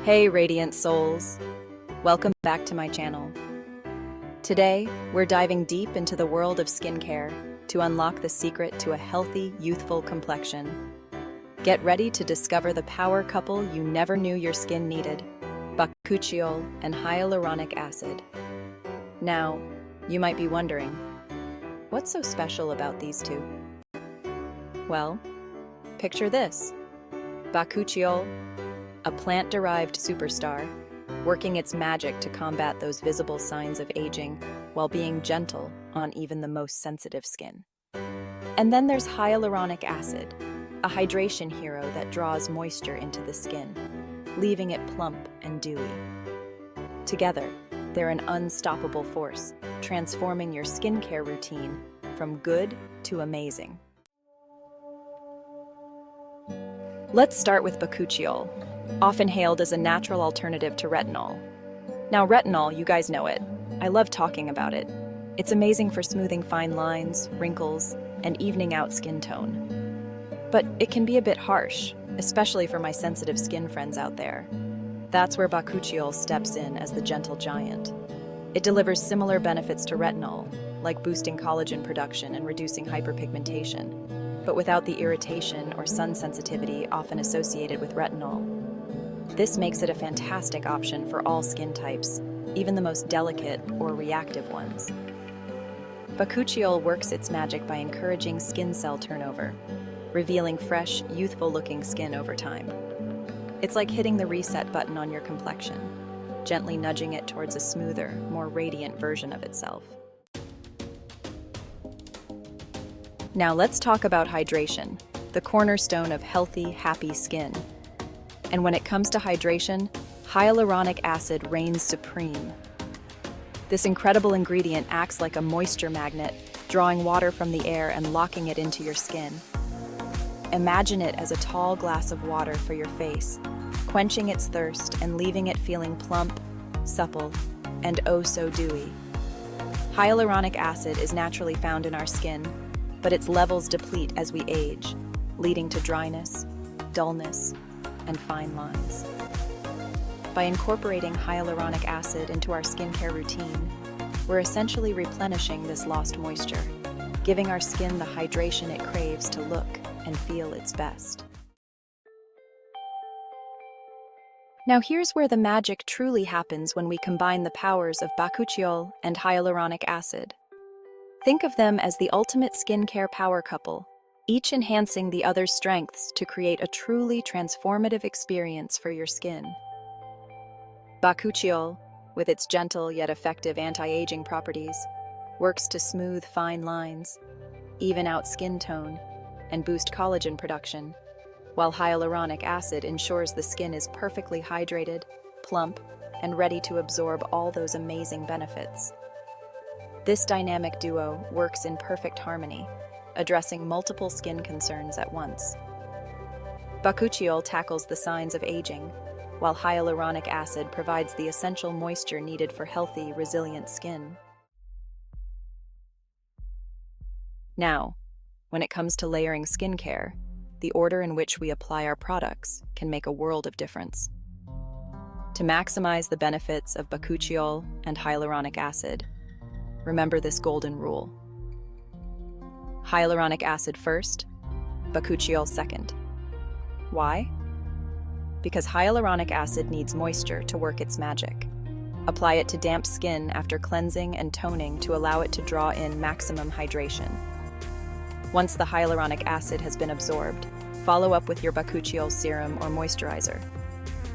Hey radiant souls, welcome back to my channel. Today, we're diving deep into the world of skincare to unlock the secret to a healthy, youthful complexion. Get ready to discover the power couple you never knew your skin needed, Bakuchiol and Hyaluronic Acid. Now, you might be wondering, what's so special about these two? Well, picture this. Bakuchiol, a plant-derived superstar, working its magic to combat those visible signs of aging while being gentle on even the most sensitive skin. And then there's hyaluronic acid, a hydration hero that draws moisture into the skin, leaving it plump and dewy. Together, they're an unstoppable force, transforming your skincare routine from good to amazing. Let's start with Bakuchiol, often hailed as a natural alternative to retinol. Now retinol, you guys know it. I love talking about it. It's amazing for smoothing fine lines, wrinkles, and evening out skin tone. But it can be a bit harsh, especially for my sensitive skin friends out there. That's where Bakuchiol steps in as the gentle giant. It delivers similar benefits to retinol, like boosting collagen production and reducing hyperpigmentation, but without the irritation or sun sensitivity often associated with retinol. This makes it a fantastic option for all skin types, even the most delicate or reactive ones. Bakuchiol works its magic by encouraging skin cell turnover, revealing fresh, youthful-looking skin over time. It's like hitting the reset button on your complexion, gently nudging it towards a smoother, more radiant version of itself. Now let's talk about hydration, the cornerstone of healthy, happy skin. And when it comes to hydration, hyaluronic acid reigns supreme. This incredible ingredient acts like a moisture magnet, drawing water from the air and locking it into your skin. Imagine it as a tall glass of water for your face, quenching its thirst and leaving it feeling plump, supple, and oh so dewy. Hyaluronic acid is naturally found in our skin, but its levels deplete as we age, leading to dryness, dullness, and fine lines. By incorporating hyaluronic acid into our skincare routine, we're essentially replenishing this lost moisture, giving our skin the hydration it craves to look and feel its best. Now here's where the magic truly happens when we combine the powers of Bakuchiol and hyaluronic acid. Think of them as the ultimate skincare power couple, each enhancing the other's strengths to create a truly transformative experience for your skin. Bakuchiol, with its gentle yet effective anti-aging properties, works to smooth fine lines, even out skin tone, and boost collagen production, while hyaluronic acid ensures the skin is perfectly hydrated, plump, and ready to absorb all those amazing benefits. This dynamic duo works in perfect harmony, addressing multiple skin concerns at once. Bakuchiol tackles the signs of aging, while hyaluronic acid provides the essential moisture needed for healthy, resilient skin. Now, when it comes to layering skincare, the order in which we apply our products can make a world of difference. To maximize the benefits of Bakuchiol and hyaluronic acid, remember this golden rule. Hyaluronic acid first, Bakuchiol second. Why? Because hyaluronic acid needs moisture to work its magic. Apply it to damp skin after cleansing and toning to allow it to draw in maximum hydration. Once the hyaluronic acid has been absorbed, follow up with your Bakuchiol Serum or moisturizer.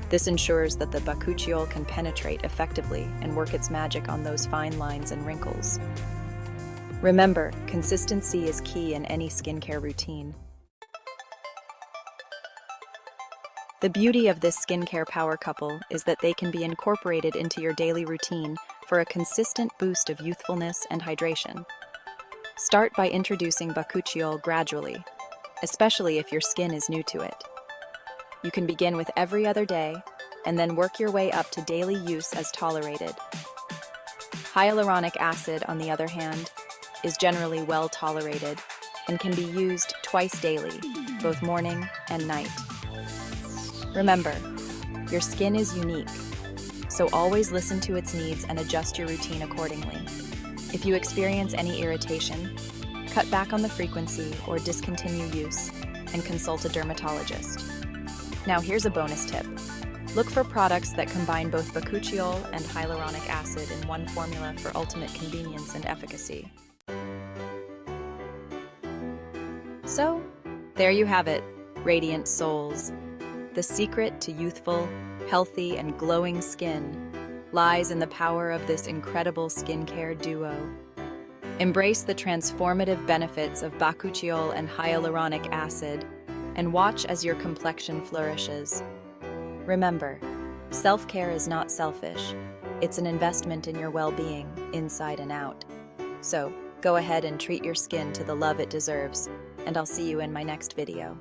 This ensures that the Bakuchiol can penetrate effectively and work its magic on those fine lines and wrinkles. Remember, consistency is key in any skincare routine. The beauty of this skincare power couple is that they can be incorporated into your daily routine for a consistent boost of youthfulness and hydration. Start by introducing Bakuchiol gradually, especially if your skin is new to it. You can begin with every other day, and then work your way up to daily use as tolerated. Hyaluronic acid, on the other hand, is generally well tolerated and can be used twice daily, both morning and night. Remember, Your skin is unique, so always listen to its needs and adjust your routine accordingly. If you experience any irritation, cut back on the frequency or discontinue use and consult a dermatologist. Now here's a bonus tip. Look for products that combine both Bakuchiol and hyaluronic acid in one formula for ultimate convenience and efficacy. So, there you have it, radiant souls. The secret to youthful, healthy, and glowing skin lies in the power of this incredible skincare duo. Embrace the transformative benefits of Bakuchiol and hyaluronic acid and watch as your complexion flourishes. Remember, self-care is not selfish. It's an investment in your well-being, inside and out. So, go ahead and treat your skin to the love it deserves, and I'll see you in my next video.